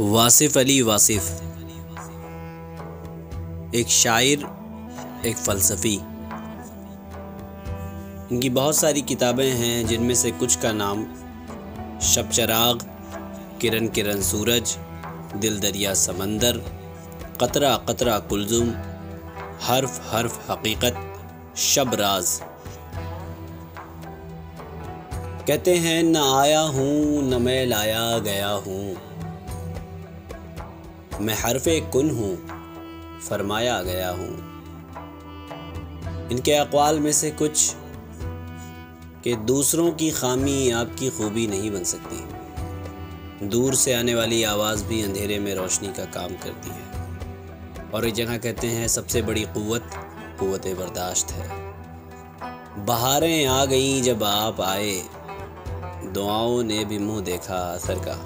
واصف علی واصف ایک شاعر، ایک فلسفی۔ ان کی بہت ساری کتابیں ہیں جن میں سے کچھ کا نام شب چراغ، کرن کرن سورج، دل دریا سمندر، قطرہ قطرہ کلثوم، حرف حرف حقیقت، شب راز۔ کہتے ہیں نہ آیا ہوں نہ میں لایا گیا ہوں، میں حرف کن ہوں فرمایا گیا ہوں۔ ان کے اقوال میں سے کچھ کہ دوسروں کی خامی آپ کی خوبی نہیں بن سکتی، دور سے آنے والی آواز بھی اندھیرے میں روشنی کا کام کرتی ہے، اور ایک جگہ کہتے ہیں سب سے بڑی قوت قوت برداشت ہے۔ بہاریں آ گئیں جب آپ آئے، دعاؤں نے بھی منہ دیکھا اثر کا۔